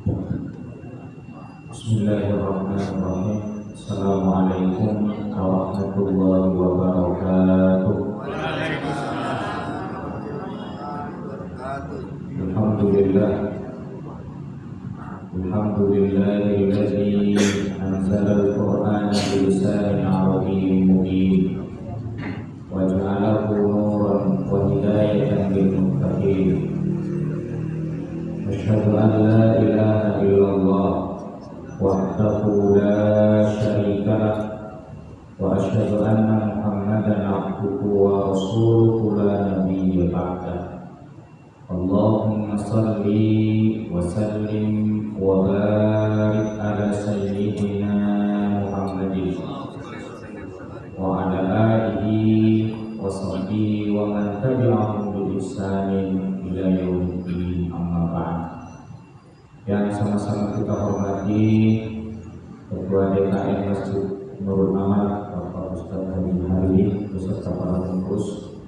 Bismillahirrahmanirrahim. Assalamualaikum warahmatullahi wabarakatuh. Alhamdulillah. Alhamdulillahilladzi anzala al-Qur'ana bilisanin arabiyyin mubin wa ja'alahu nuran wa hidayatan lil muttaqin. Asyhadu an la ilaha illallah wahdahu la syarika lah wa asyhadu anna Muhammadan abduhu wa rasuluhu la nabiyya ba'dah. Allahumma salli wa sallim wa barik ala sayyidina Muhammadin wa ala alihi wa sahbihi wa man tabi'ahum bi ihsanin ila yaumiddin, amma ba'd. Yang sama-sama kita hormati Ketua DKM Masjid Nurul Amal Bapak Ustaz Habib Hari beserta para pengurus,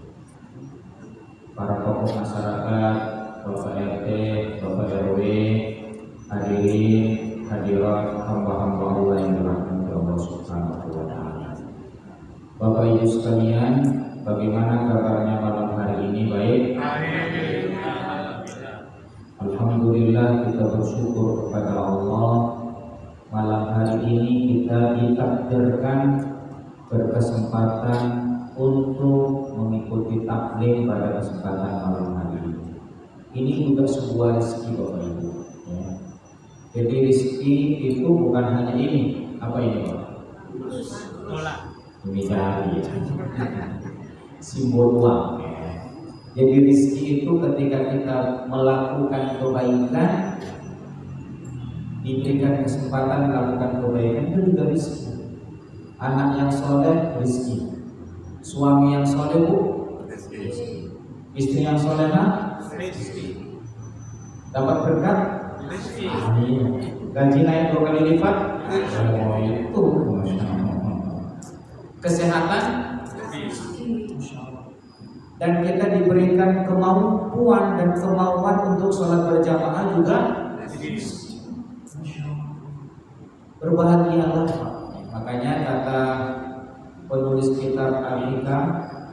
para tokoh masyarakat, Bapak RT, Bapak RW, hadirin, hadirat, hamba-hamba Allah yang dirahmati Allah Subhanahu wa Ta'ala. Bapak Ibu sekalian, bagaimana kabarnya malam hari ini? Baik? Alhamdulillah, kita bersyukur kepada Allah. Malam hari ini kita ditakdirkan berkesempatan untuk mengikuti taklim pada kesempatan malam hari ini. Ini juga sebuah rezeki Bapak Ibu, ya. Jadi rezeki itu bukan hanya ini. Apa ini Pak? Ini jari, ya. Simbol uang, ya. Jadi rezeki itu ketika kita melakukan kebaikan, diberikan kesempatan melakukan kebaikan, itu juga rezeki. Anak yang soleh rezeki, suami yang soleh bu rezeki, istri yang solehah rezeki, dapat berkat rezeki, gaji naik 2 kali lipat, itu Masya Allah. Kesehatan rezeki, dan kita diberikan kemampuan dan kemauan untuk sholat berjamaah juga rezeki. Berbahagialah. Makanya kata penulis kitab Al-Hikam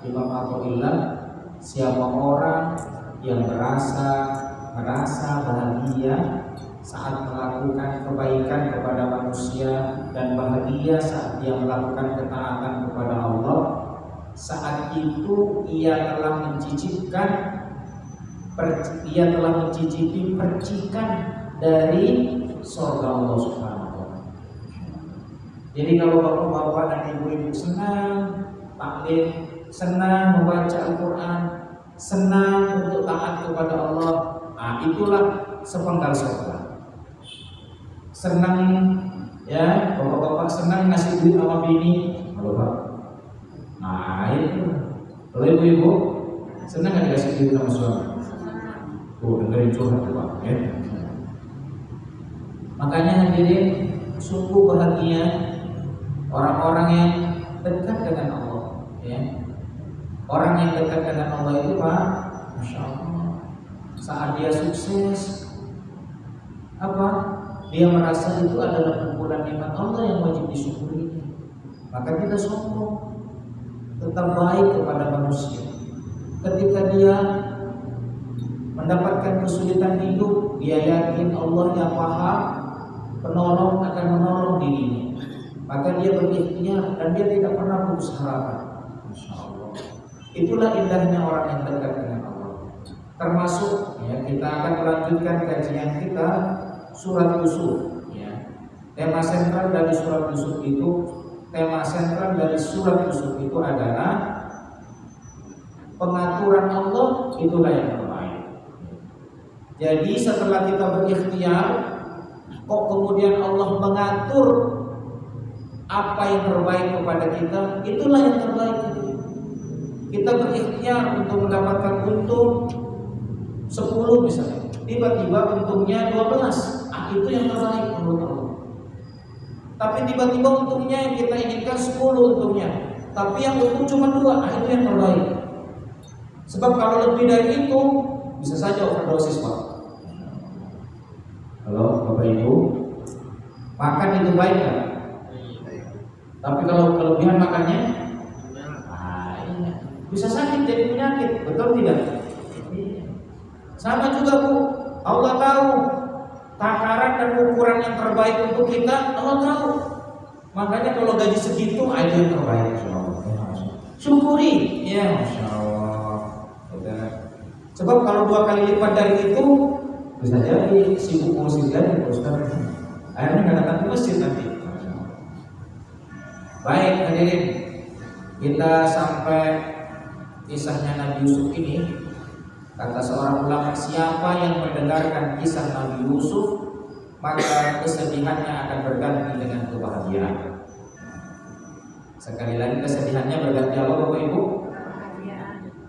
Imam Athaillah, siapa orang yang merasa bahagia saat melakukan kebaikan kepada manusia dan bahagia saat dia melakukan ketaatan kepada Allah, saat itu ia telah mencicipi percikan dari surga Allah Subhanahu. Jadi kalau bapak-bapak dan ibu-ibu senang taklim, senang membaca Al-Quran, senang untuk taat kepada Allah, itulah sepenggal surga. Senang, ya, bapak-bapak senang ngasih duit sama bini, halo Pak. Nah itu, kalau ibu-ibu senang nggak dikasih duit sama suami? Tuh dengerin curhat Pak, ya. Makanya hadirin, sungguh bahagia orang-orang yang dekat dengan Allah, ya. Orang yang dekat dengan Allah itu Pak, Masya Allah, saat dia sukses, dia merasa itu adalah kumpulan nikmat Allah yang wajib disyukuri. Maka kita sombong, tetap baik kepada manusia. Ketika dia mendapatkan kesulitan hidup, dia yakin Allah yang Maha Penolong akan menolong dirinya. Maka dia berikhtiar dan dia tidak pernah putus harapan. Masya Allah. Itulah indahnya orang yang dekat dengan Allah. Termasuk, ya, kita akan melanjutkan kajian kita surat Yusuf, ya. Tema sentral dari surat Yusuf itu adalah pengaturan Allah, itulah yang terbaik. Jadi setelah kita berikhtiar, kok kemudian Allah mengatur apa yang terbaik kepada kita, itulah yang terbaik. Kita berikhtiar untuk mendapatkan untung 10 misalnya, tiba-tiba untungnya 12, itu yang terbaik menurut Allah. Tapi tiba-tiba untungnya yang kita inginkan 10 untungnya, tapi yang untung cuma 2, itu yang terbaik. Sebab kalau lebih dari itu bisa saja overdosis Pak. Halo? Bapak Ibu. Makan itu baik kan? Tapi kalau kelebihan makannya, bisa sakit jadi penyakit, betul tidak? Sama juga Bu, Allah tahu takaran dan ukuran yang terbaik untuk kita, Allah tahu. Makanya kalau gaji segitu aja yang terbaik, Masya Allah. Syukuri, ya Masya Allah. Sebab kalau 2 kali lipat dari itu, bisa jadi sibuk ngusir jadi Ustaz. Akhirnya nggak datang ke masjid nanti. Baik hadirin, kita sampai kisahnya Nabi Yusuf ini. Kata seorang ulama, siapa yang mendengarkan kisah Nabi Yusuf, maka kesedihannya akan berganti dengan kebahagiaan. Sekali lagi, kesedihannya berganti apa Bapak Ibu?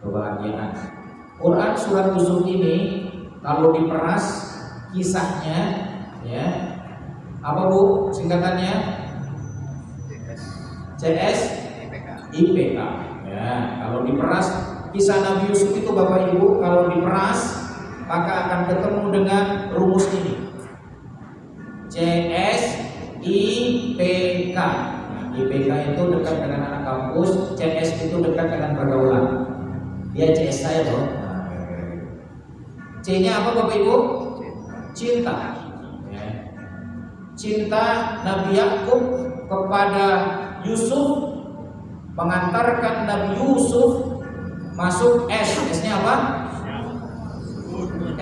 Kebahagiaan. Quran surat Yusuf ini kalau diperas kisahnya, ya, apa Bu singkatannya? IPK. Ya, kalau diperas kisah Nabi Yusuf itu Bapak Ibu, kalau diperas maka akan ketemu dengan rumus ini. IPK. Nah, IPK itu dekat dengan anak kampus, CS itu dekat dengan pergaulan. Dia CS saya loh. C-nya apa Bapak Ibu? Cinta. Ya. Cinta Nabi Yakub kepada Yusuf mengantarkan Nabi Yusuf masuk S-nya apa?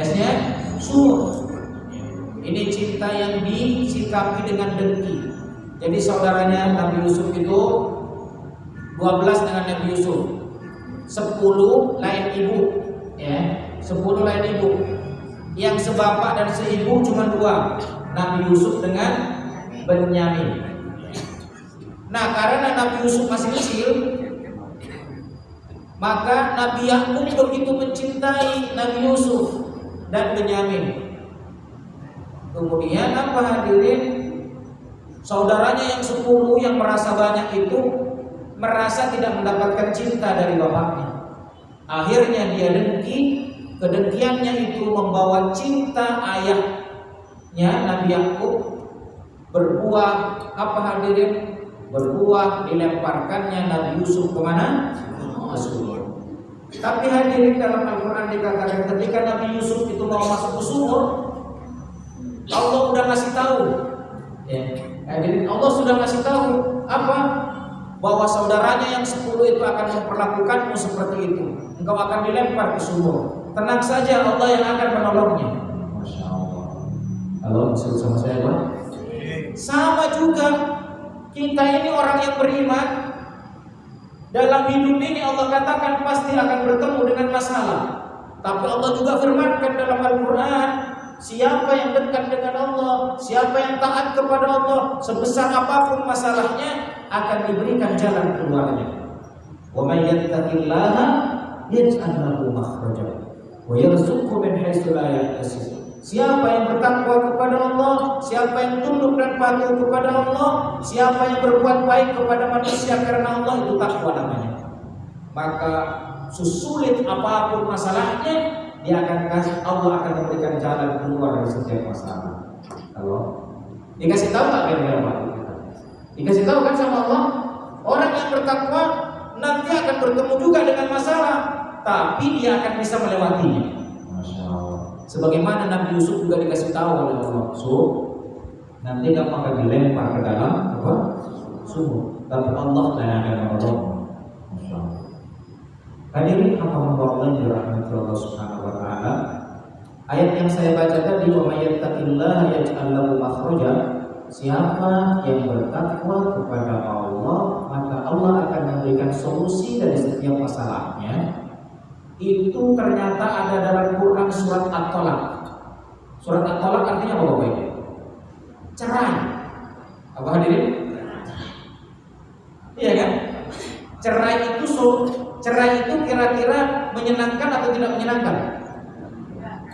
S-nya sur. Ini cinta yang disikapi dengan dengki. Jadi saudaranya Nabi Yusuf itu 12 dengan Nabi Yusuf, 10 lain ibu, ya, 10 lain ibu. Yang sebapak dan seibu cuma 2, Nabi Yusuf dengan Benyamin. Nah, karena Nabi Yusuf masih kecil, maka Nabi Yakub begitu mencintai Nabi Yusuf dan Benyamin. Kemudian apa hadirin? Saudaranya yang 10 yang merasa banyak itu merasa tidak mendapatkan cinta dari bapaknya. Akhirnya dia dengki, kedengkiannya itu membawa cinta ayahnya Nabi Yakub berbuah apa hadirin? Berbuah dilemparkannya Nabi Yusuf kemana? Sumur. Tapi hadirin, dalam Al-Quran dikatakan ketika Nabi Yusuf itu mau masuk ke sumur, Allah sudah ngasih tahu, ya, hadirin, Allah sudah ngasih tahu apa? Bahwa saudaranya yang 10 itu akan memperlakukanmu seperti itu. Engkau akan dilempar ke sumur. Tenang saja, Allah yang akan menolongnya. Masya Allah. Halo, masih sama saya Pak? Sama juga, kita ini orang yang beriman. Dalam hidup ini Allah katakan pasti akan bertemu dengan masalah. Tapi Allah juga firmankan dalam Al-Quran, siapa yang dekat dengan Allah, siapa yang taat kepada Allah, sebesar apapun masalahnya akan diberikan jalan keluarnya. Wa may yattaqillaha yaj'al lahu makhraja wa yarzuqhu min haitsu la yahtasib. Siapa yang bertakwa kepada Allah, siapa yang tunduk dan patuh kepada Allah, siapa yang berbuat baik kepada manusia karena Allah, itu takwa namanya. Maka sesulit apapun masalahnya, dia akan kasih, Allah akan memberikan jalan keluar dari setiap masalah. Kalau dikasih tahu tak kira-kira Pak? Dikasih tahu kan sama Allah, orang yang bertakwa nanti akan bertemu juga dengan masalah, tapi dia akan bisa melewatinya. Masya Allah. Sebagaimana Nabi Yusuf juga dikasih tahu oleh Allah, nanti kamu akan dilempar ke dalam apa? Sumur. Tapi Allah yang akan menolong. Masya Allah. Hadirin hamba Allah yang dirahmati Allah Subhanahu wa taala. Ayat yang saya baca tadi, wa may yattaqillaha yaj'al lahu makhraja. Siapa yang bertakwa kepada Allah, maka Allah akan memberikan solusi dari setiap masalahnya. Itu ternyata ada dalam Quran surat At-Tolak. Surat At-Tolak artinya apa Bapak Ibu? Cerai. Apa hadirin? Iya kan? Cerai itu kira-kira menyenangkan atau tidak menyenangkan?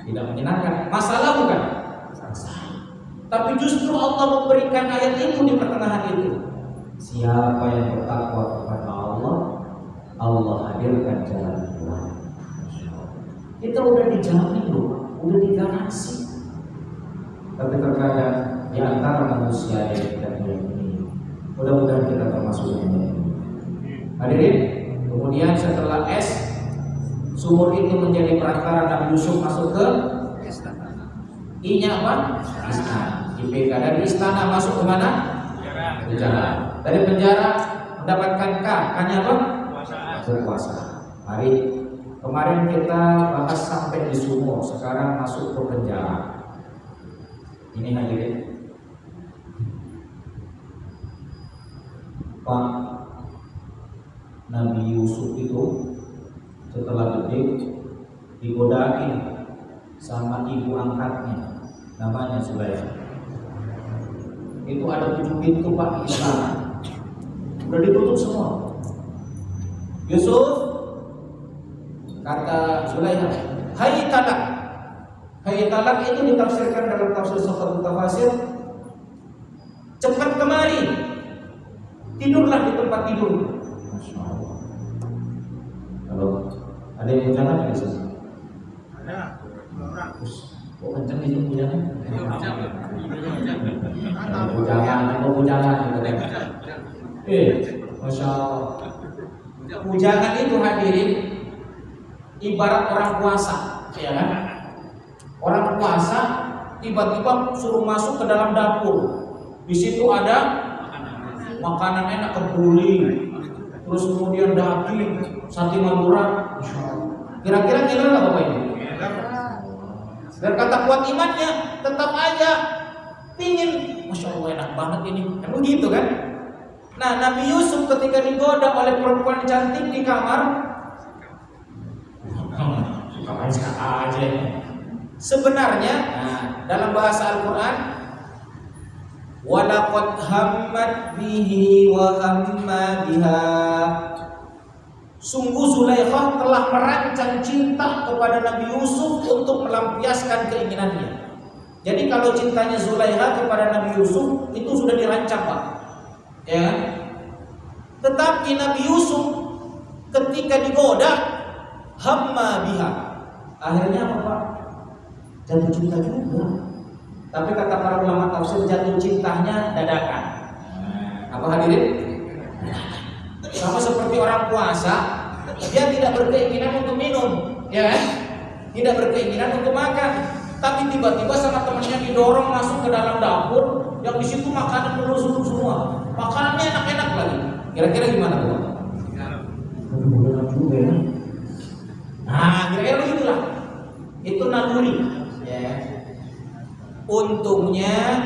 Tidak menyenangkan. Masalah bukan? Tapi justru Allah memberikan ayat itu di pertengahan itu. Siapa yang bertakwa kepada Allah, Allah hadirkan jalan keluar. Kita udah dijamin loh, udah digaransi. Tapi terkadang di antara manusia yang tidak meyakini. Mudah-mudahan kita termasuk yang meyakini. Hadirin, kemudian setelah es, sumur itu menjadi perantara Nabi Yusuf masuk ke I-nya apa? Istana. IPK dari istana masuk ke mana? Penjara. Dari penjara mendapatkan K, K-nya apa? Kekuasaan. Mari, kemarin kita bahas sampai di sumur, sekarang masuk ke penjara. Ini hadirin, Pak, Nabi Yusuf itu setelah gede digodain sama ibu angkatnya, namanya Zulaikha. Itu ada 7 pintu Pak di istana, udah ditutup semua. Yusuf, kata Zulaikha, hai talak. Hai talak itu ditafsirkan dalam tafsir Syafi'i tafsir, cepat kemari, tidurlah di tempat tidur. Masya Allah. Kalau ada yang jangan di sini? Ada. Kok kenceng di sini jangan? Jangan. Masya Allah. Pujangan itu hadirin ibarat orang puasa, ya kan? Orang puasa tiba-tiba suruh masuk ke dalam dapur. Di situ ada makanan enak, kebuli, terus kemudian daging, sate madura. Kira-kira ngiler nggak Bapak Ibu? Dan kata kuat imannya, tetap aja pingin. Masya Allah enak banget ini. Kan begitu kan? Nah, Nabi Yusuf ketika digoda oleh perempuan cantik di kamar, kapan aja. Sebenarnya, dalam bahasa Al-Quran, walaqad hammat bihi wa hamma biha. Sungguh Zulaikha telah merancang cinta kepada Nabi Yusuf untuk melampiaskan keinginannya. Jadi kalau cintanya Zulaikha kepada Nabi Yusuf itu sudah dirancang Pak, ya. Tetapi Nabi Yusuf ketika digoda hamma biha, akhirnya apa Pak? Jatuh cinta juga. Tapi kata para ulama tafsir, jatuh cintanya dadakan. Apa hadirin? Sama seperti orang puasa, dia tidak berkeinginan untuk minum, ya kan? Tidak berkeinginan untuk makan, tapi tiba-tiba sama temannya didorong masuk ke dalam dapur, yang di situ makanan menusuk semua, makanannya enak-enak lagi. Kira-kira gimana tuh? Enak juga ya. Nah, kira-kira begitulah. Itu naluri. Ya. Untungnya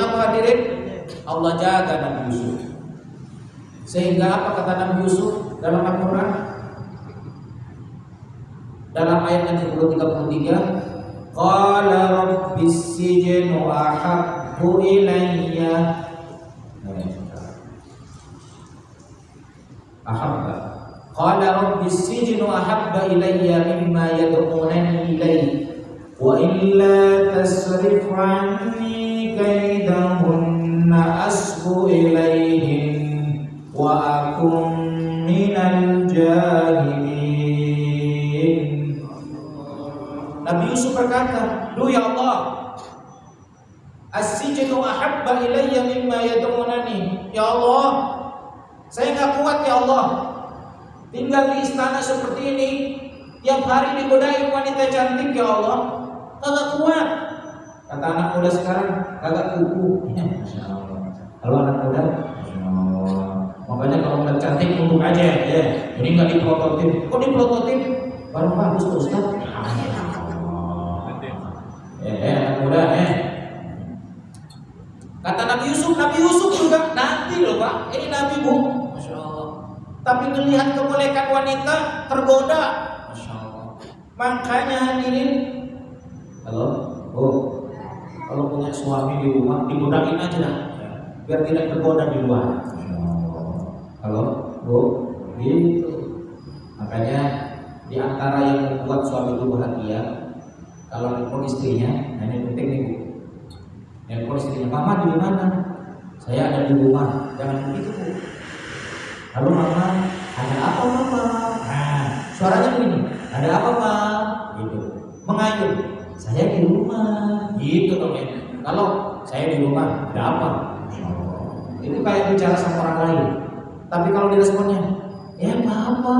apa hadirin? Allah jaga Nabi Yusuf. Sehingga apa kata Nabi Yusuf dalam Al-Quran? Dalam ayat yang ke-33, qala rabbis sijnu ahabbu ilayya. Ahabba. Qala rabbis sijnu ahabba ilayya mimma yad'unani ilayhi. Wa illa tasrif anni kaidahunna asbu ilayhin wa akum minal jahilin. Nabi Yusuf berkata, "Duh ya Allah, as-sijnu ahabba ilayya mimma yad'unani." Ya Allah, saya enggak kuat ya Allah tinggal di istana seperti ini, tiap hari digodain wanita cantik ya Allah. Kagak kuat. Kata anak muda sekarang, kagak kuku. Kalau anak muda, makanya kalau ngeliat cantik untuk aja ya. Ini nggak diprototip. Kok diprototip? Baru bagus Ustaz. Anak muda Kata Nabi Yusuf juga nanti loh Pak. Ini Nabi Bu. Masya Allah. Tapi melihat kebolehan wanita tergoda. Masya Allah. Makanya hadirin, kalau punya suami di rumah digodain aja dah, biar tidak tergoda di luar. Gitu. Makanya di antara yang membuat suami itu bahagia, kalau nelpon istrinya, ini penting nih Bu. Nelpon istrinya, Mama di mana? Saya ada di rumah. Jangan begitu Bu. Halo Mama, ada apa Mama? Nah, suaranya begini. Ada apa Mama? Gitu. Mengayun. Saya di rumah. Gitu dong ya. Kalau saya di rumah, ada apa? Itu kayak bicara sama orang lain. Tapi kalau diresponnya, ya apa?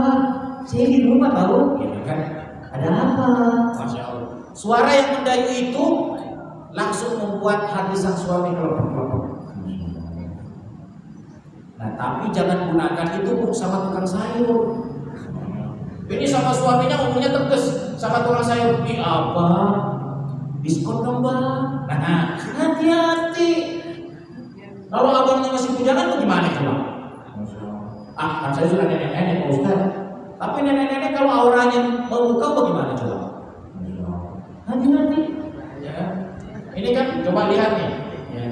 Saya di rumah tahu, gitu kan? Ada apa? Masya Allah. Suara yang mendayu itu langsung membuat hati sang suami kelepek-kelepek. Nah, tapi jangan gunakan itu sama tukang sayur. Ini sama suaminya ngomongnya tegas, sama tukang sayur, ini apa? Diskon dong bang. Nah, hati-hati. Kalau abangnya masih bujangan, gimana coba? Kan saya sudah nenek-nenek Pak Ustaz. Tapi nenek-nenek kalau auranya membuka bagaimana coba? Hati-hati. Ya. Ini kan coba lihat nih. Ya.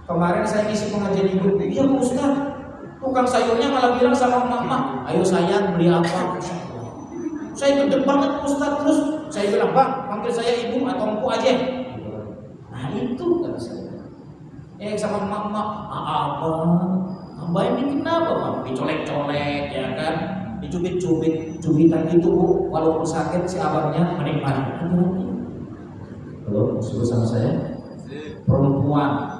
Kemarin saya ngisi pengajian ibu. Iya Pak Ustaz. Tukang sayurnya malah bilang sama emak, ayo sayang beli apa? Saya gede banget Pak Ustaz. Terus saya bilang, bang panggil saya ibu atau empu aja. Nah itu kata saya. Sama emak-emak, apa? Mbak ini kenapa bang? Dicolek-colek ya kan? Dicubit-cubit, cubitan itu bu, walaupun sakit si abangnya menikmati. Halo, suruh sama saya. Perempuan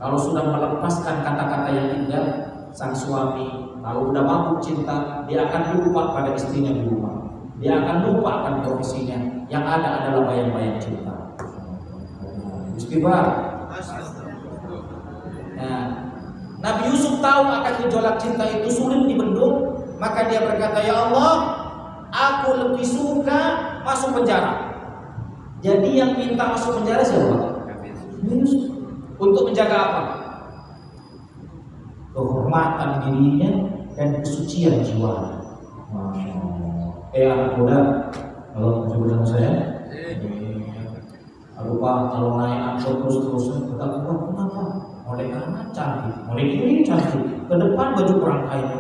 kalau sudah melepaskan kata-kata yang indah, sang suami kalau udah mabuk cinta, dia akan lupa pada istrinya di rumah. Dia akan lupa akan profesinya. Yang ada adalah bayang-bayang cinta. Istighfar. Nah, Nabi Yusuf tahu akan gejolak cinta itu sulit dibendung, maka dia berkata, ya Allah, aku lebih suka masuk penjara. Jadi yang minta masuk penjara siapa? Yusuf. Untuk menjaga apa? Kehormatan dirinya dan kesucian jiwa. Anak muda, kalau masih sama saya, lupa kalau naik angkot terus-terusan, kenapa? Oleh karena cantik, oleh ini cantik. Ke depan baju perang kain.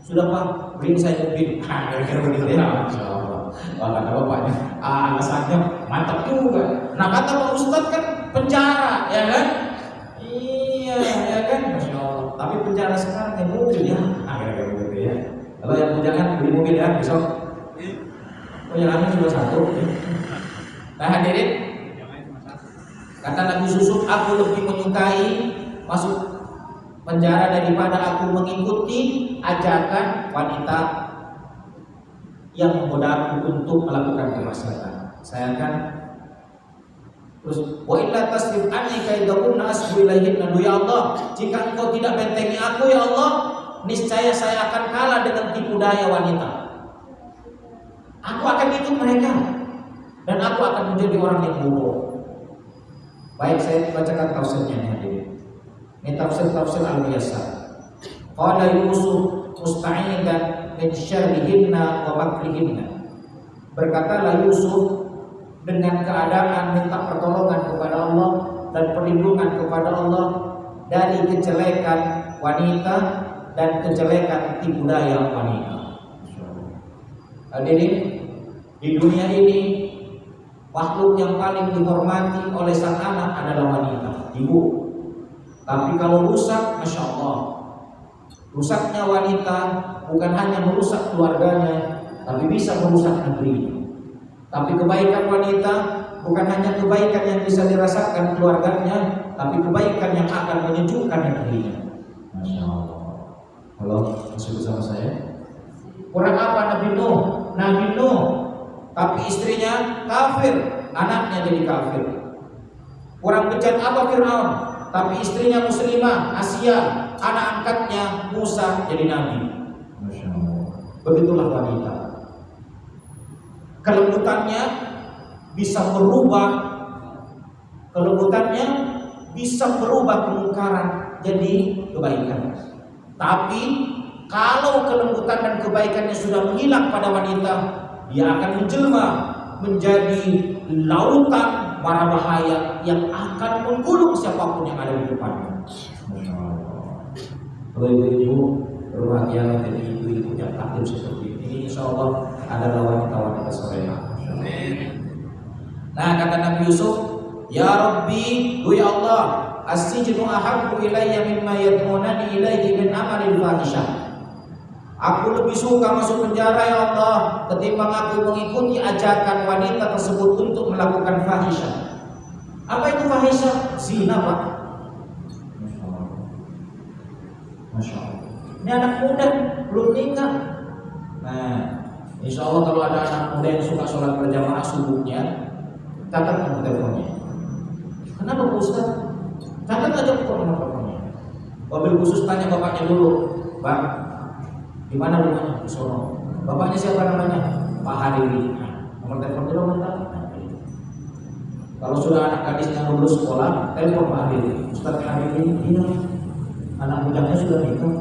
Sudah Pak, beri saya mobil. Kira-kira begitu ya. Kata bapaknya, alasannya mantap juga. Nah kata Pak Ustadz kan penjara, ya kan? Iya, ya kan? Masya Allah. Tapi penjara sekarang yang mobil ya. Kira-kira begitu ya. Kalau yang bujangan beli mobil ya besok. Penjalannya cuma satu. Nah hadirin, kata Nabi Yusuf, aku lebih menyukai masuk penjara daripada aku mengikuti ajakan wanita yang menggoda aku untuk melakukan kemaksiatan. Saya akan terus wa illa tasrif anni kaidakunna asbu ilaihinna, ya Allah, jika engkau tidak bentengi aku ya Allah, niscaya saya akan kalah dengan tipu daya wanita. Aku akan ikut mereka dan aku akan menjadi orang yang bodoh. Baik, saya bacakan tafsirnya nih. Ini tafsir Al-Muyassar. Qala Yusuf musta'idan min syarrihinna wa makrihinna. Berkatalah Yusuf dengan keadaan minta pertolongan kepada Allah dan perlindungan kepada Allah dari kejelekan wanita dan kejelekan tipu daya wanita. Hadirin, di dunia ini makhluk yang paling dihormati oleh sang anak adalah wanita, ibu. Tapi kalau rusak, masya Allah, rusaknya wanita bukan hanya merusak keluarganya, tapi bisa merusak negeri. Tapi kebaikan wanita bukan hanya kebaikan yang bisa dirasakan keluarganya, tapi kebaikan yang akan menyejukkan negerinya. Masya Allah. Halo, masih bersama saya? Kurang apa Nabi Nuh? Nabi Nuh, tapi istrinya kafir, anaknya jadi kafir. Kurang bejat apa Fir'aun? Tapi istrinya muslimah, Asia, anak angkatnya Musa jadi nabi. Begitulah wanita. Kelembutannya bisa berubah kemungkaran jadi kebaikan. Tapi kalau kelembutan dan kebaikannya sudah menghilang pada wanita, dia akan menjelma menjadi lautan mara bahaya yang akan menggulung siapapun yang ada di depannya. Kalau ibu-ibu berbahagia jadi ibu-ibu yang taklim seperti ini, insya Allah adalah wanita-wanita soleha. Nah kata Nabi Yusuf, ya Rabbi, ya Allah, as-sijnu ahabbu ilayya mimma yad'unani ilayhi min amalil fahishah. Aku lebih suka masuk penjara ya Allah ketimbang aku mengikuti ajakan wanita tersebut untuk melakukan fahisyah. Apa itu fahisyah? Zina, Pak. Masya Allah. Ini anak muda belum nikah. Nah, insya Allah kalau ada anak muda yang suka sholat berjamaah subuhnya, catat nomor teleponnya. Kenapa Pak Ustaz? Catat aja nomor teleponnya. Mobil khusus tanya bapaknya dulu, Pak, di mana rumahnya? Di sono. Bapaknya siapa namanya? Pak Hariri. Nomor telepon dulu bentar. Kalau sudah anak gadisnya lulus sekolah, telepon Pak Hariri. Ustaz Hariri, iya. Anak mudanya sudah nikah.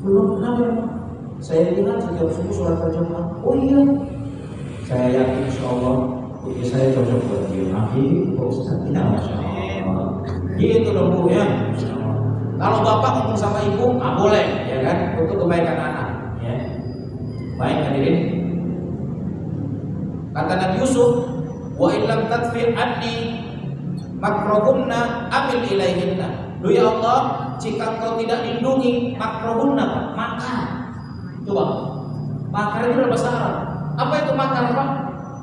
Belum, kenapa? Saya ingat setiap subuh sholat berjamaah. Oh iya. Saya yakin insya Allah putri saya cocok buat dia. Nanti Pak Ustaz tidak Masya Allah. Gitu dong Bu ya. Kalau bapak ngomong sama ibu, boleh, ya kan? Untuk kebaikan anak. Ya. Baik hadirin. Kata Nabi Yusuf, wa illam tadfi anni makrohunna amil ilaihinna. Duh ya Allah, jika engkau tidak lindungi makrohunna, makar. Coba, makar itu dalam bahasa Arab. Apa itu makar, Pak?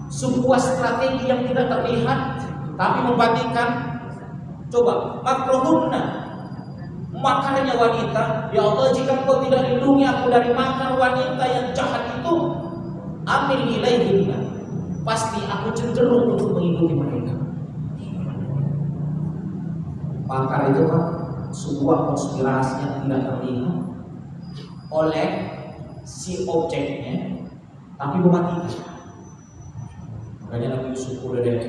Sebuah strategi yang tidak terlihat tapi membatinkan. Coba, makrohunna, makarnya wanita. Ya Allah, jika engkau tidak lindungi aku dari makar wanita yang jahat itu, amil ilaihinna, pasti aku cenderung untuk mengikuti mereka. Makar itu, Pak, sebuah konspirasi yang tidak terlihat oleh si objeknya, tapi mematikan. Makanya Nabi Yusuf udah deh,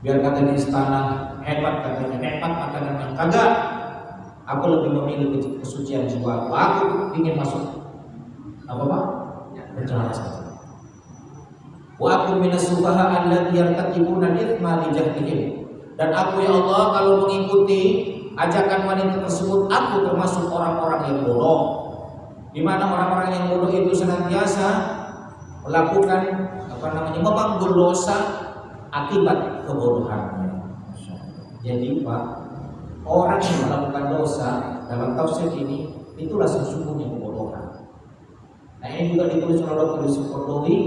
biar katanya istana hebat, katanya hebat makanannya, kagak. Aku lebih memilih kesucian jiwa. Aku ingin masuk apa Pak? Penjara saja. Wa aku minas sufaha alladzina yartakibuna al-ithma li jahlihim. Dan aku ya Allah kalau mengikuti ajakan wanita tersebut, aku termasuk orang-orang yang bodoh. Di mana orang-orang yang bodoh itu senantiasa melakukan memanggul dosa akibat kebodohannya. Jadi Pak, orang yang melakukan dosa dalam tafsir ini itulah sesungguhnya kebodohan. Nah ini juga ditulis oleh Dr. Yusuf Qaradawi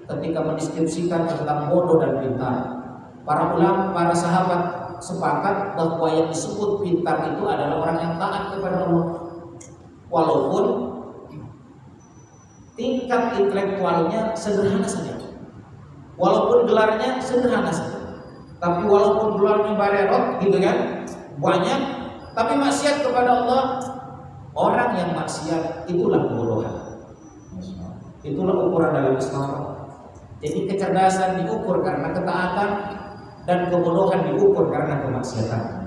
ketika mendeskripsikan tentang bodoh dan pintar. Para ulama, para sahabat sepakat bahwa yang disebut pintar itu adalah orang yang taat kepada Allah. Walaupun tingkat intelektualnya sederhana saja, walaupun gelarnya sederhana saja, tapi walaupun gelarnya barerot gitu kan, banyak, tapi maksiat kepada Allah. Orang yang maksiat itulah kebodohan. Itulah ukuran dalam Islam. Jadi kecerdasan diukur karena ketaatan dan kebodohan diukur karena kemaksiatan.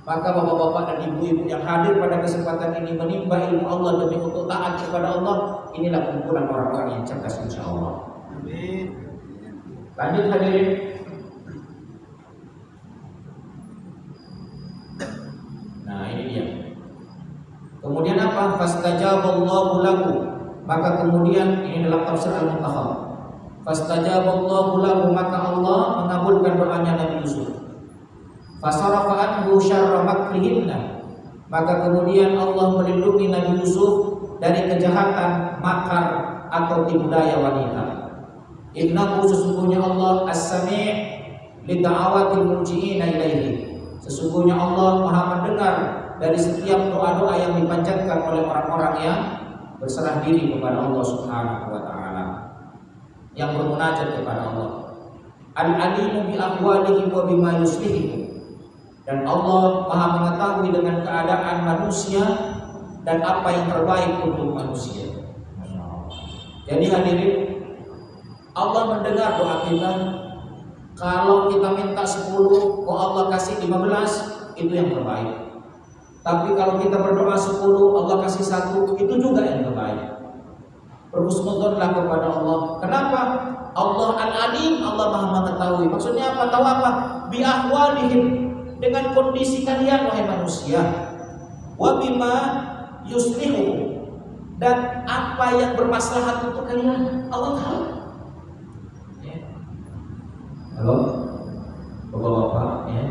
Maka bapak-bapak dan ibu-ibu yang hadir pada kesempatan ini menimba ilmu Allah demi untuk taat kepada Allah, inilah kumpulan orang-orang yang cerdas insya Allah. Amin. Lanjut hadirin. Nah ini dia. Kemudian apa? Fastajaballahu lahu. Maka kemudian ini dalam tafsir Al-Muntakhab. Fastajaballahu lahu, maka Allah mengabulkan doanya Nabi Yusuf. Fasarafa anhu syarra makrihinna, maka kemudian Allah melindungi Nabi Yusuf dari kejahatan makar atau tipu daya wanita. Innahu, sesungguhnya Allah as-sami' li da'awatil mulji'ina ilaihi. Sesungguhnya Allah Maha mendengar dari setiap doa-doa yang dipanjatkan oleh orang-orang yang berserah diri kepada Allah Subhanahu wa taala, yang bermunajat kepada Allah. Al-alimu bi ahwalihim wa bima yuslihim. Dan Allah Maha mengetahui dengan keadaan manusia dan apa yang terbaik untuk manusia. Jadi hadirin, Allah mendengar doa kita. Kalau kita minta 10, kok Allah kasih 15, itu yang terbaik. Tapi kalau kita berdoa 10, Allah kasih 1, itu juga yang terbaik. Berhusnudzonlah kepada Allah. Kenapa? Allah Al-Alim, Allah Maha mengetahui. Maksudnya apa? Tahu apa? Bi ahwalihim, dengan kondisi kalian wahai manusia. Wa bima yuslihu, dan apa yang bermaslahat untuk kalian, Allah tahu. Halo, bapak-bapak ya.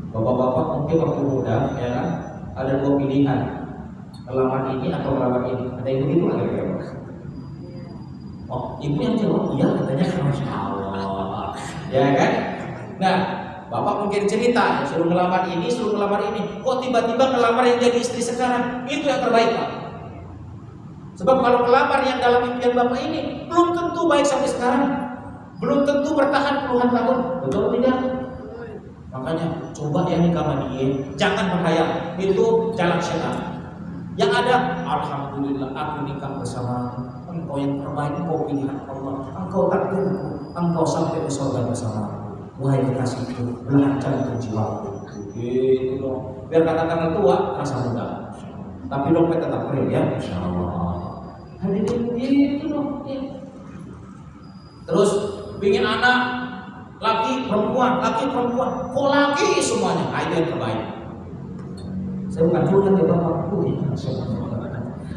Bapak-bapak mungkin waktu muda ya kan, ada 2 pilihan. ngelamar ini atau ngelamar ini? Ada yang begitu nggak kira-kira? Oh, ibu yang jawab iya katanya, Masya Allah, ya kan? Nah, bapak mungkin cerita suruh ngelamar ini, suruh ngelamar ini, kok tiba-tiba ngelamar yang jadi istri sekarang? Itu yang terbaik, Pak. Sebab kalau ngelamar yang dalam impian bapak ini belum tentu baik sampai sekarang, belum tentu bertahan puluhan tahun, betul tidak? Makanya coba ya nikah sama dia, jangan berhayal itu jalan setan. Yang ada, alhamdulillah aku nikah bersama engkau yang terbaik, engkau pilihan Allah, engkau takdirku, engkau sampai ke surga bersama. Wahai kekasihku, belahan jantung jiwaku. Gitu dong. Biar kata-kata tua rasa muda, tapi dompet tetap kering ya, Insya Allah. Hadirin gitu dong. Ya. Terus pingin anak laki perempuan, kok laki semuanya? Nah, itu yang terbaik. Saya bukan curhat ya bapakku ya.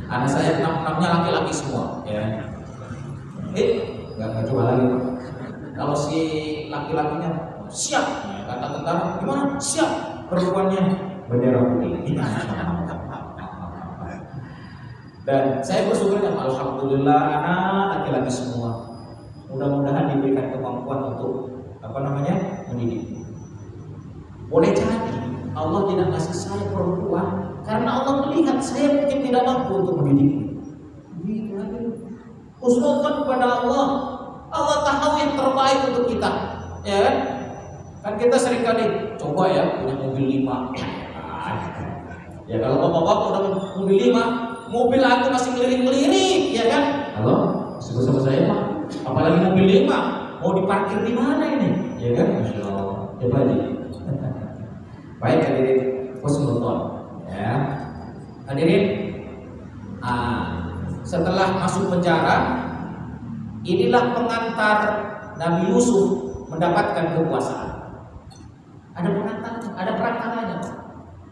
Anak saya 6-6-nya laki-laki semua, ya. Nggak coba lagi. Kalau si laki-lakinya siap, ya, kata tentara, gimana? Siap. Perempuannya bendera putih. Dan saya bersyukurnya, alhamdulillah anak laki-laki semua. Mudah-mudahan diberikan kemampuan untuk mendidik. Boleh jadi Allah tidak kasih saya perempuan karena Allah melihat saya mungkin tidak mampu untuk mendidik. Gitu aja. Husnudzon kepada Allah. Allah tahu yang terbaik untuk kita, ya kan? Kan kita seringkali coba ya punya mobil 5. Ya kalau bapak-bapak udah mobil 5, mobil aku masih ngelirik-ngelirik, ya kan? Halo, masih bersama saya Pak. Apalagi mobil 5, mau diparkir di mana ini? Ya kan? Masya Allah. Coba aja. Baik hadirin, husnudzon, ya. Hadirin, setelah masuk penjara, inilah pengantar Nabi Yusuf mendapatkan kekuasaan. Ada pengantarnya, ada perantaranya.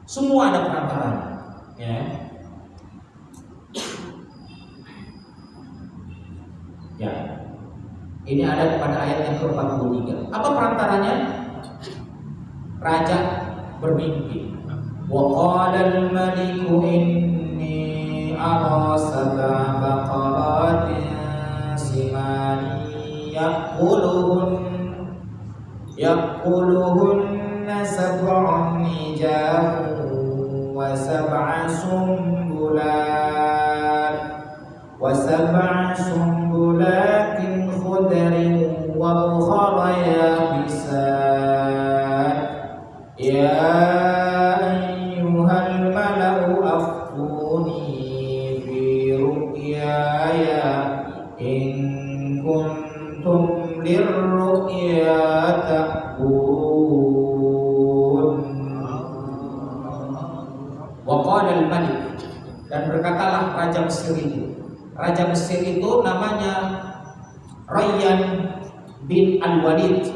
Semua ada perantaranya, ya. Ya. Ini ada pada ayat yang ke-43. Apa perantaranya? Raja bermimpi. Wa qala al-maliku inni ara sab'a baqaratin simani yaquluhunna sab'un ijabun wa sab'a sumbulatin khudrin wa ukhra yabisat ya ayyuhal mala'u aftuni fi ru'yaya in kuntum lirru'ya ta'bun. Wa qala al-malik, dan berkatalah Raja Mesir itu. Raja Mesir itu namanya Rayyan bin Al-Walid.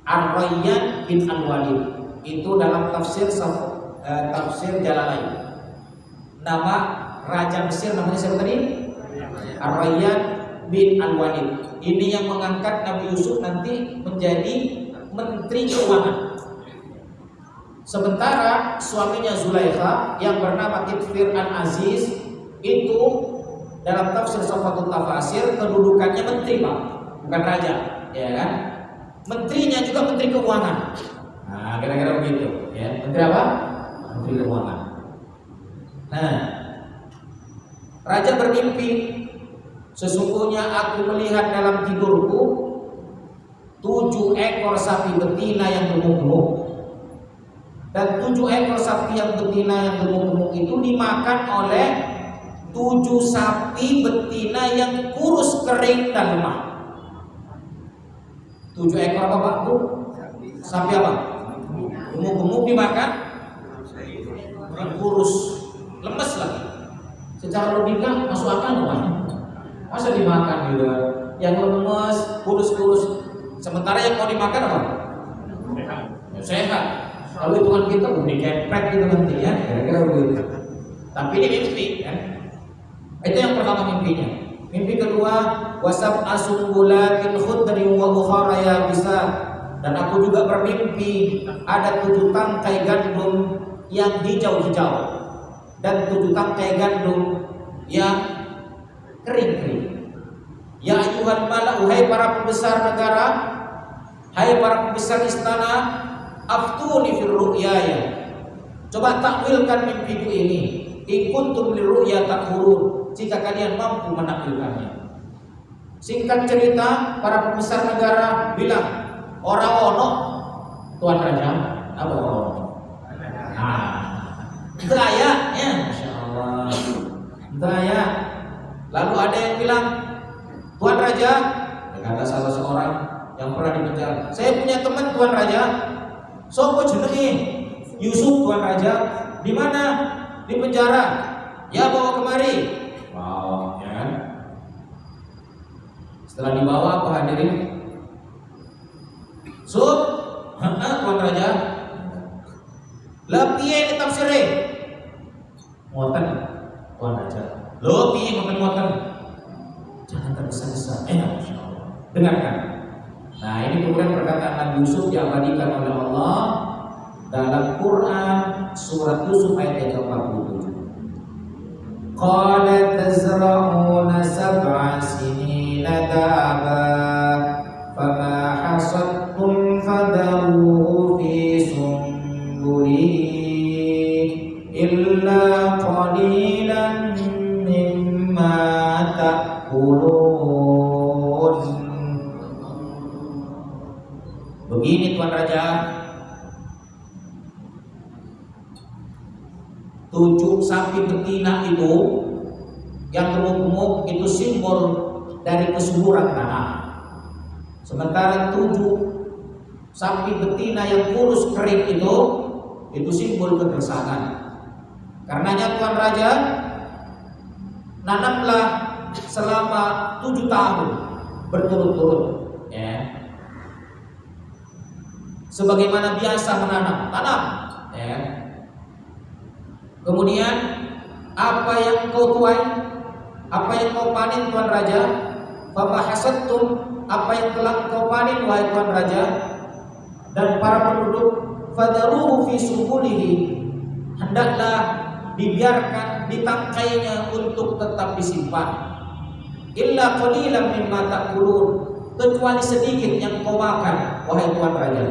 Ar-Rayyan bin Al-Walid itu dalam tafsir Jalalain. Nama Raja Mesir namanya siapa tadi? Ar-Rayyan bin Al-Walid. Ini yang mengangkat Nabi Yusuf nanti menjadi Menteri Keuangan. Sementara suaminya Zulaikha yang bernama Kitfir Al-Aziz itu dalam tafsir Safatul Tafasir kedudukannya menteri Pak, bukan raja, ya kan? Menterinya juga Menteri Keuangan. Nah, kira-kira begitu, ya. Menteri apa? Menteri Keuangan. Nah, raja bermimpi, sesungguhnya aku melihat dalam tidurku 7 ekor sapi betina yang gemuk-gemuk, dan 7 ekor sapi yang betina yang gemuk-gemuk itu dimakan oleh 7 sapi betina yang kurus, kering dan lemah. 7 ekor apa Pak Bu? Sapi apa? Gemuk-gemuk dimakan, yang kurus, lemes lagi. Secara logika masuk akal nggak? Masa dimakan juga? Yang lemes, kurus-kurus. Sementara yang mau dimakan apa? Ya, sehat. Kalau hitungan kita udah dikeprek gitu nanti ya, kira-kira begitu. Tapi ini mimpi kan? Itu yang pertama mimpinya. Mimpi kedua, wasab asumbulatin khudrin wa ukhra yabisat. Dan aku juga bermimpi ada 7 tangkai gandum yang hijau-hijau dan 7 tangkai gandum yang kering-kering. Ya ayuhan mala, hai para pembesar negara, hai para pembesar istana, aftuni fil ru'yaya. Coba takwilkan mimpiku ini. In kuntum lirru'ya takhurun, jika kalian mampu menakwilkannya. Singkat cerita, para pembesar negara bilang, ora ono tuan raja, apa ono? Daya, ya, masya Allah, daya. Lalu ada yang bilang, tuan raja, kata salah seorang yang pernah dipenjara, saya punya teman tuan raja, sopo jenenge Yusuf tuan raja, di mana? Di penjara. Ya bawa kemari. Wow, ya kan? Setelah dibawa apa hadirin? Sub, tuan raja. Lah piye ini tafsire? Muatan tuan raja. Lo piye muatan? Jangan tergesa-gesa. Masyaallah. Dengarkan. Nah, ini kemudian perkataan Nabi Yusuf diabadikan oleh Allah dalam Quran surat Yusuf ayat 47. Qala tazra'una sab'a sinina da'aba fama hasadtum fadaruhu fi sumbulihi illa qalilan mimma ta'kulun. Begini tuan raja, 7 sapi betina itu yang gemuk-gemuk itu simbol dari kesuburan tanah. Sementara 7 sapi betina yang kurus kering itu simbol kegersangan. Karenanya tuan raja, nanamlah selama 7 tahun berturut-turut, ya. Sebagaimana biasa menanam, tanam, ya. Kemudian apa yang kau tuai, apa yang kau panen tuan raja, fama hasadtum, apa yang telah kau panen wahai tuan raja dan para penduduk, fadaruhu fi sumbulihi, hendaklah dibiarkan di tangkainya untuk tetap disimpan. Illa qalilan mimma ta'kulun, kecuali sedikit yang kau makan wahai tuan raja,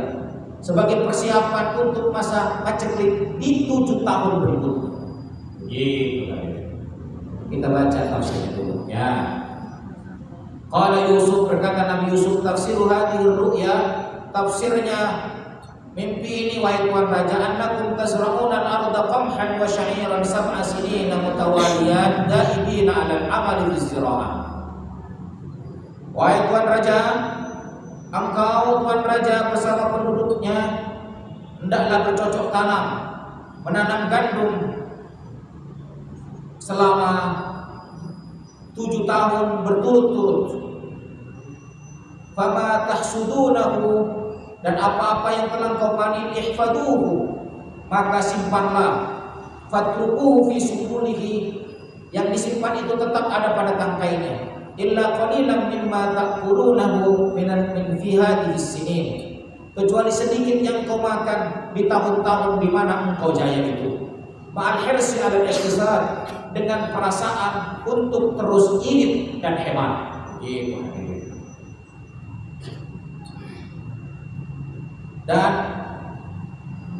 sebagai persiapan untuk masa paceklik di 7 tahun berikutnya. Gitu. Kita baca tafsirnya dulu, ya. Qala Yusuf, berkata Nabi Yusuf, tafsiru hadhil ru'ya, tafsirnya mimpi ini wahai tuan raja, annakum tazra'una al-arda qamhan wa sya'iran sab'a sinina mutawaliyan da'ibina 'alal 'amali fi zira'ah. Wahai tuan raja, engkau tuan raja bersama penduduknya hendaklah bercocok tanam, menanam gandum selama 7 tahun berturut-turut. Fama tahsudunahu, dan apa-apa yang telah kau panen ihfaduhu, maka simpanlah. Fatrukuhu fi sumbulihi, yang disimpan itu tetap ada pada tangkainya. Illa qalilan mimma ta'kulunahu min fi hadhihi sinin, kecuali sedikit yang kau makan di tahun-tahun di mana engkau jaya itu. Ma'al hirsi 'ala al-ihtisab, dengan perasaan untuk terus irit dan hemat. Gitu. Dan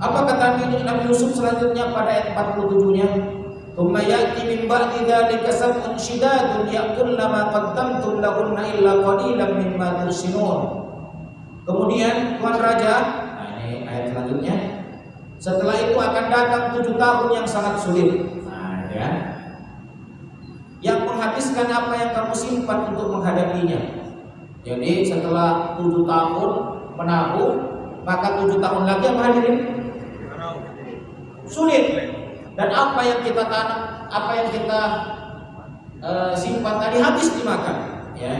apa kata Nabi Yusuf selanjutnya pada ayat 47-nya? Tsumma ya'ti min ba'di dzalika sab'un shidadun ya'kulna ma qaddamtum lahunna illa qalilan mimma tursinun. Kemudian tuan raja, ini ayat selanjutnya, setelah itu akan datang 7 tahun yang sangat sulit. Nah, ya. Yang menghabiskan apa yang kamu simpan untuk menghadapinya. Jadi setelah 7 tahun menabung, maka 7 tahun lagi apa hadirin? Sulit. Dan apa yang kita tanam, apa yang kita simpan tadi habis dimakan, ya.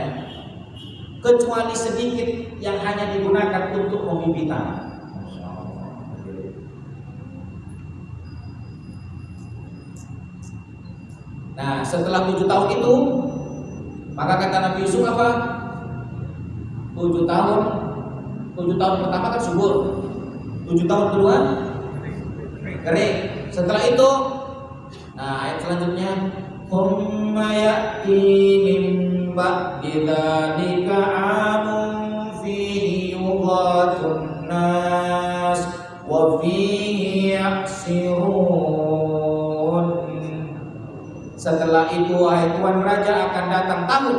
Kecuali sedikit yang hanya digunakan untuk pembibitan. Nah, setelah 7 tahun itu, maka kata Nabi Yusuf apa? 7 tahun pertama kan subur, 7 tahun kedua kering. Setelah itu Nah, ayat selanjutnya, "Tsumma ya'ti min ba'di dzalika 'amun fihi yughathun nas wa fihi ya'sirun." Setelah itu, wahai Tuhan Raja, akan datang tahun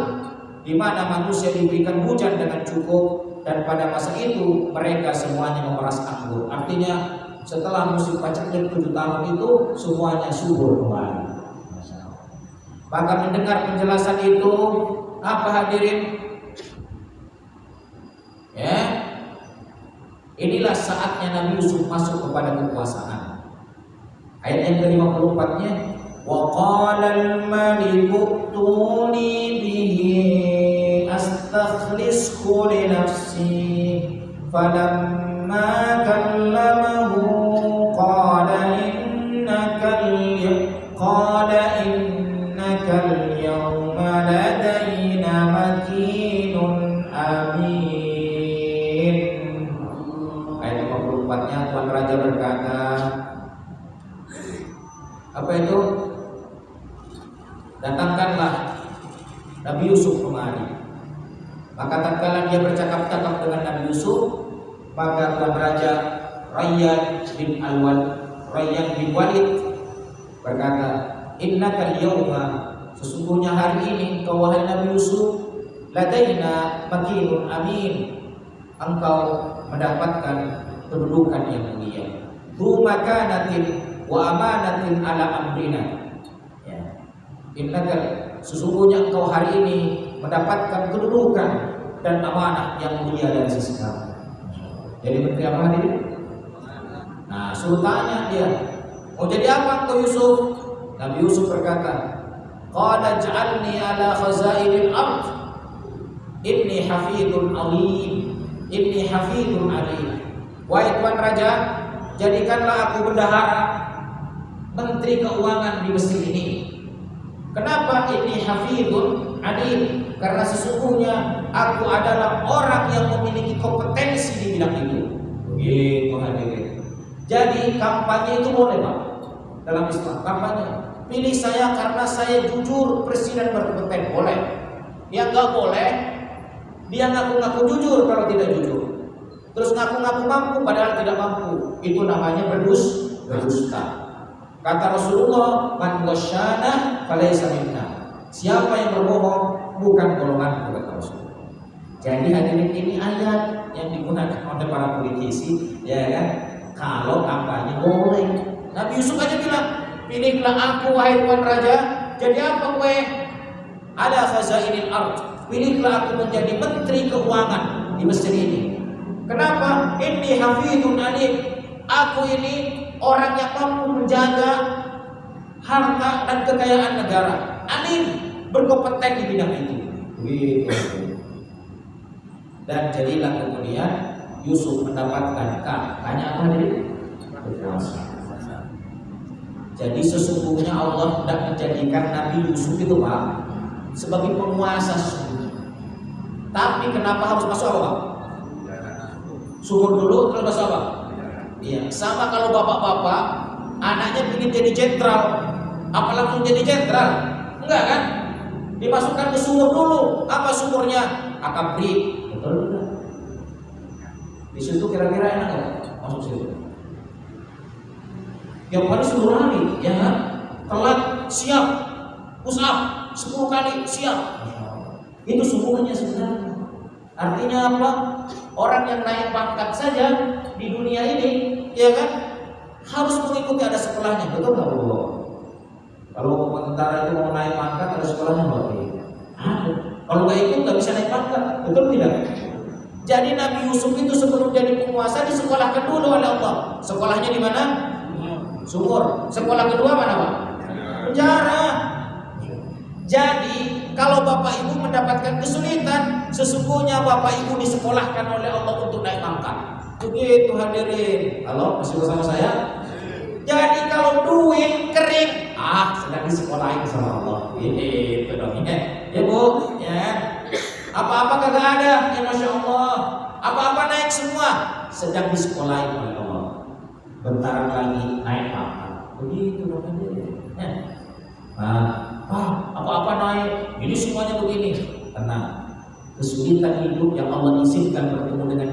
di mana manusia diberikan hujan dengan cukup, dan pada masa itu mereka semuanya memeras anggur. Artinya setelah musim paceklik 7 tahun itu semuanya subur kembali. Maka mendengar penjelasan itu, apa hadirin? Ya, inilah saatnya Nabi Yusuf masuk kepada kekuasaan. Ayat yang ke-54-nya, wa qala al-maliku tuni bihi astakhlishu li nafsi falamma kallamahu qala innaka al-yawma ladayna makinun amin. Ayat 54-nya, Tuan Raja berkata, apa itu? Datangkanlah Nabi Yusuf kemari. Maka tatkala dia bercakap-cakap dengan Nabi Yusuf, maka Tuan Raja Rayyan bin Walid berkata, innaka al-yawma, sesungguhnya hari ini engkau wahai Nabi Yusuf, ladaina makinun amin, engkau mendapatkan kedudukan yang mulia, tu makanatin wa amanatin ala amrina. Innaka, sesungguhnya engkau hari ini mendapatkan kedudukan dan amanah yang mulia dari sisi kami. Jadi menteri apa ini? Nah, suruh tanya dia, mau jadi apa engkau Yusuf? Nabi Yusuf berkata, qala ja'alni ala khazainil ard inni hafidun alim, inni hafidun alim. Wahai Tuan Raja, jadikanlah aku bendahara menteri keuangan di Mesir ini. Kenapa ini hafidun alim? Karena sesungguhnya aku adalah orang yang memiliki kompetensi di bidang itu. Begitu hadirin. Jadi kampanye itu boleh Pak dalam Islam, kampanye. Pilih saya karena saya jujur, presiden berkompeten, boleh. Dia nggak boleh, dia ngaku-ngaku jujur kalau tidak jujur. Terus ngaku-ngaku mampu padahal tidak mampu. Itu namanya berdusta. Kata Rasulullah, man wasyana falaysa minna. Siapa yang berbohong bukan golongan, kata Rasulullah. Jadi hadirin, ini ayat yang digunakan oleh para politisi, ya kan? Kalau kampanye boleh. Nabi Yusuf aja bilang, pilihlah aku wahai Tuan Raja, jadi apa gue? Ada khazainil ard. Pilihlah aku menjadi menteri keuangan di Mesir ini. Kenapa? Inni hafidun alim. Aku ini orang yang mampu menjaga harta dan kekayaan negara. Alim, berkompeten di bidang itu. Dan jadilah kemudian Yusuf mendapatkan banyak apa dari kekuasaan. Jadi sesungguhnya Allah tidak menjadikan Nabi Yusuf itu Pak sebagai penguasa sesungguhnya. Tapi kenapa harus masuk apa Pak? Subur dulu terus masuk apa? Iya, sama kalau bapak-bapak anaknya ingin jadi jenderal, apa langsung jadi jenderal? Enggak kan? Dimasukkan ke sumur dulu. Apa sumurnya? Akabri. Betul enggak? Di situ kira-kira enak enggak masuk situ? Yang paling suruh lari, ya kan? Telat siap, push up 10 kali siap. Itu sumurnya sebenarnya. Artinya apa? Orang yang naik pangkat saja di dunia ini, ya kan, harus mengikuti ada sekolahnya, betul nggak Bu? Kalau tentara itu mau naik pangkat ada sekolahnya nggak? Ada. Kalau nggak ikut nggak bisa naik pangkat, betul tidak? Jadi Nabi Yusuf itu sebelum jadi penguasa disekolahkan dulu oleh Allah. Sekolahnya di mana? Sumur. Sekolah kedua mana Pak? Penjara. Jadi kalau Bapak Ibu mendapatkan kesulitan, sesungguhnya Bapak Ibu disekolahkan oleh Allah untuk naik pangkat. Begitu hadirin. Halo, masih bersama saya? Jadi kalau duit kering, sedang disekolahin sama Allah. Itu dong ya Bu, ya. Apa-apa kagak ada, ya Masya Allah. Apa-apa naik semua, sedang disekolahin oleh Allah. Bentar lagi naik pangkat. begitu namanya. Apa-apa naik, ini semuanya begini. Tenang. Kesulitan hidup yang Allah izinkan bertemu dengan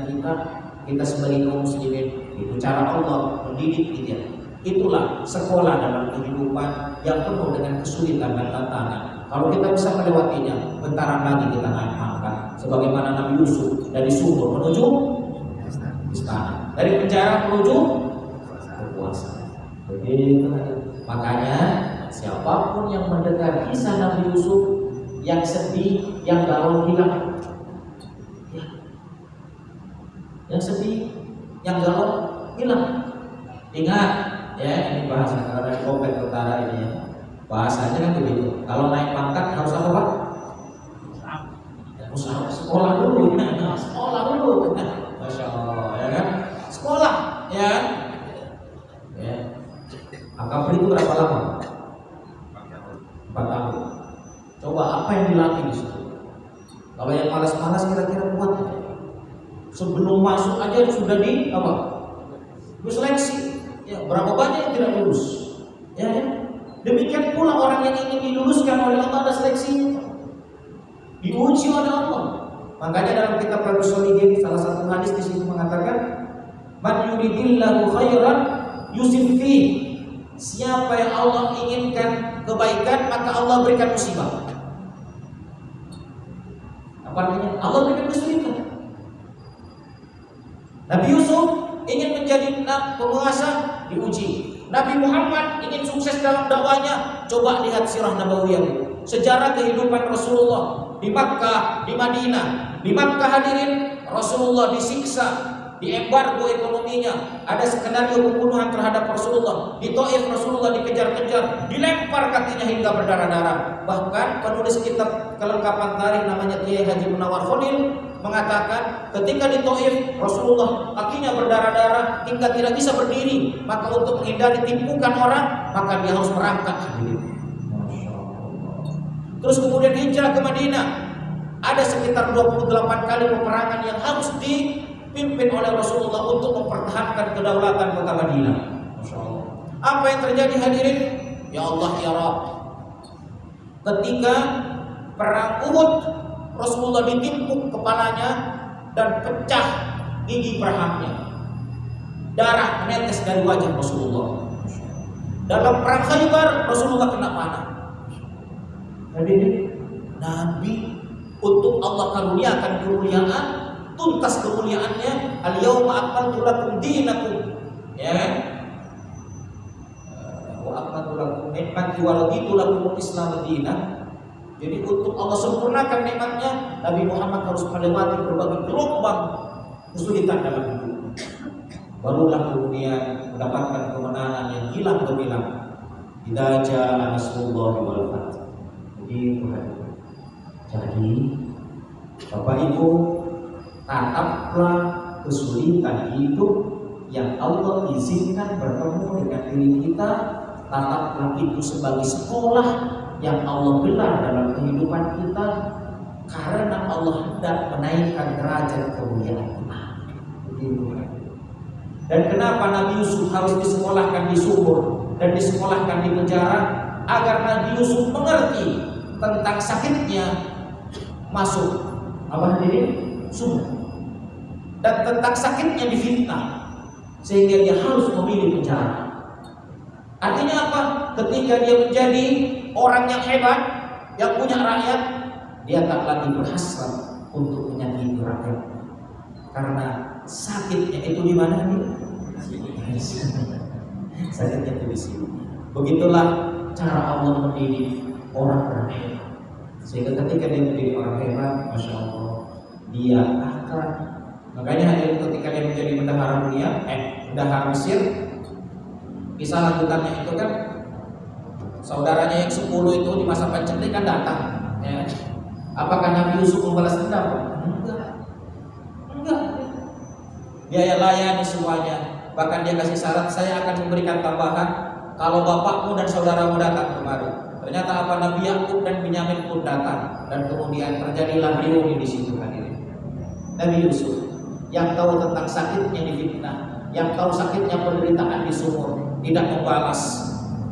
kita sebagai kaum muslimin, itu cara Allah mendidik kita. Itulah sekolah dalam kehidupan yang penuh dengan kesulitan dan tantangan. Kalau kita bisa melewatinya, bentaran lagi kita naik pangkat. Sebagaimana Nabi Yusuf dari sumur menuju istana, dari penjara menuju kekuasaan. Begitu. Makanya siapapun yang mendengar kisah Nabi Yusuf yang sedih, yang galau hilang, yang sedih, yang galau hilang. Ingat ya, ini bahasa karena dari Kopet Utara ini ya. Bahasanya kan begitu. Kalau naik pangkat harus apa Pak? Harus sekolah dulu. Sekolah dulu. Masya Allah ya kan? Sekolah ya. Ya. Akapri itu berapa lama? 4 tahun. Coba apa yang dilatih di situ? Kalau yang malas-malas kira-kira kuat ya? Sebelum masuk aja sudah di apa? Seleksi. Ya, berapa banyak yang tidak lulus? Ya, ya. Demikian pula orang yang ingin diluluskan oleh Allah ada seleksinya. Diuji oleh Allah. Makanya dalam kitab Riyadhus Shalihin salah satu hadis di situ mengatakan, "Man yuridillahu khairan yusif fi." Siapa yang Allah inginkan kebaikan, maka Allah berikan musibah. Apa artinya? Allah berikan kesulitan. Nabi Yusuf ingin menjadi penguasa, diuji. Nabi Muhammad ingin sukses dalam dakwahnya, coba lihat sirah nabawiyah, sejarah kehidupan Rasulullah di Makkah, di Madinah. Di Makkah hadirin, Rasulullah disiksa, diembargo ekonominya, ada skenario pembunuhan terhadap Rasulullah. Di Taif Rasulullah dikejar-kejar, dilempar kakinya hingga berdarah-darah. Bahkan penulis kitab kelengkapan tarikh namanya Kiai Haji Munawar Khalil mengatakan ketika di Taif Rasulullah kakinya berdarah-darah hingga tidak bisa berdiri, maka untuk menghindari timpukan orang maka dia harus merangkak. Terus kemudian hijrah ke Madinah, ada sekitar 28 kali peperangan yang harus dipimpin oleh Rasulullah untuk mempertahankan kedaulatan kota Madinah. Masya Allah. Apa yang terjadi hadirin? Ya Allah ya Rabb, ketika perang Uhud Rasulullah ditimpuk kepalanya dan pecah gigi perhamnya. Darah menetes dari wajah Rasulullah. Dalam perang Khaybar Rasulullah kena panah. Jadi Nabi untuk Allah karuniakan kemuliaan, tuntas kemuliaannya, al-yauma akmaltu lakum dinakum. Ya kan? Wa akmaltu lakum nikmati wa raditu lakum al-Islam dinan. Jadi untuk Allah sempurnakan nikmatnya, Nabi Muhammad harus melewati berbagai gelombang kesulitan dalam hidup. Barulah kemudian mendapatkan kemenangan yang hilang gemilang. Idza jaa nasrullahi wal fath. Jadi Bapak Ibu, tataplah kesulitan hidup yang Allah izinkan bertemu dengan diri kita. Tataplah itu sebagai sekolah yang Allah gelar dalam kehidupan kita, karena Allah hendak menaikkan derajat kemuliaan kita. Dan kenapa Nabi Yusuf harus disekolahkan di sumur dan disekolahkan di penjara? Agar Nabi Yusuf mengerti tentang sakitnya masuk sumur dan tentang sakitnya difitnah, sehingga dia harus memilih penjara. Artinya apa? Ketika dia menjadi orang yang hebat, yang punya rakyat, dia tak lagi berhasrat untuk menyakiti rakyat, karena sakitnya itu di mana nih? Sakitnya itu di sini. Begitulah cara Allah mendidik orang hebat, sehingga ketika dia menjadi orang hebat, masya Allah, dia akan. Makanya hadirin, ketika dia menjadi bendahara dunia, bendahara Mesir, kisah lanjutannya itu kan saudaranya yang 10 itu di masa pancetnik kan datang, ya. Apakah Nabi Yusuf membalas dendam? Enggak. Dia layani semuanya. Bahkan dia kasih syarat, saya akan memberikan tambahan kalau bapakmu dan saudaramu datang kemari. Ternyata apa? Nabi Yakub dan Binyamin pun datang, dan kemudian terjadilah reuni di situ hadirin. Nabi Yusuf yang tahu tentang sakitnya difitnah, yang tahu sakitnya penderitaan di sumur, tidak membalas,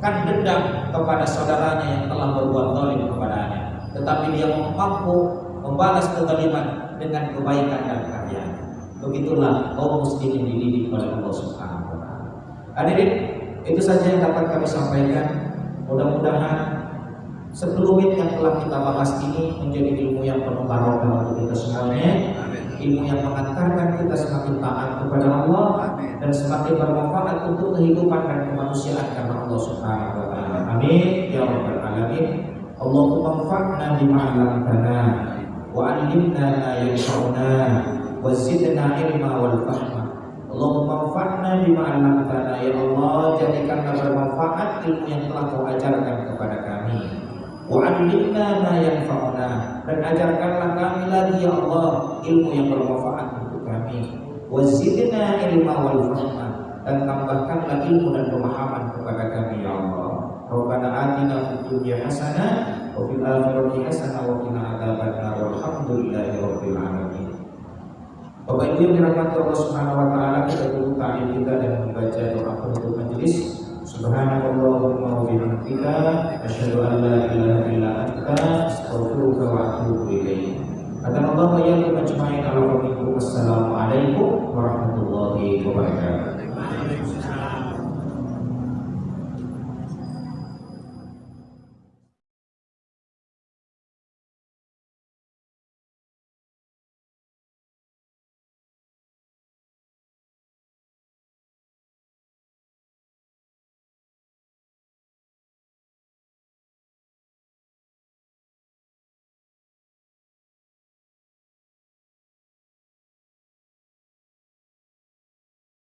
dendam kepada saudaranya yang telah berbuat zalim kepadanya, tetapi dia mampu membalas kezaliman dengan kebaikan dan karyanya. Begitulah kaum muslimin dididik oleh Allah Subhanahu wa taala. Hadirin, itu saja yang dapat kami sampaikan. Mudah-mudahan sekelumit yang telah kita bahas ini menjadi ilmu yang penuh barokah untuk kita semuanya, ilmu yang mengantarkan kita semakin taat kepada Allah dan semakin bermanfaat untuk kehidupan dan kemanusiaan karena Allah Subhanahu wa taala. Amin ya rabbal alamin. Allahumma anfa'na bima 'allamtana wa 'allimna ma yanfa'una wa zidna ilma wal fahma. Allahumma anfa'na bima 'allamtana, ya Allah, jadikanlah bermanfaat ilmu yang telah Kau ajarkan kepada kami. Wa 'allimna ma yanfa'una, dan ajarkanlah kami lagi ya Allah ilmu yang bermanfaat untuk kami. Wa zidna ilma wal fahma, dan tambahkanlah ilmu dan pemahaman kepada kami ya Allah. Rabbana atina fid dunya hasanah wa fil akhirati hasanah wa qina adzabannar. Walhamdulillahi rabbil alamin. Bapak Ibu yang dirahmati Allah Subhanahu wa taala, kita tutup ta'lim kita dan membaca doa penutup majelis. Subhanallahumma wa bihamdika asyhadu an la ilaha illa anta astaghfiruka wa atubu ilaik. Assalamualaikum warahmatullahi wabarakatuh.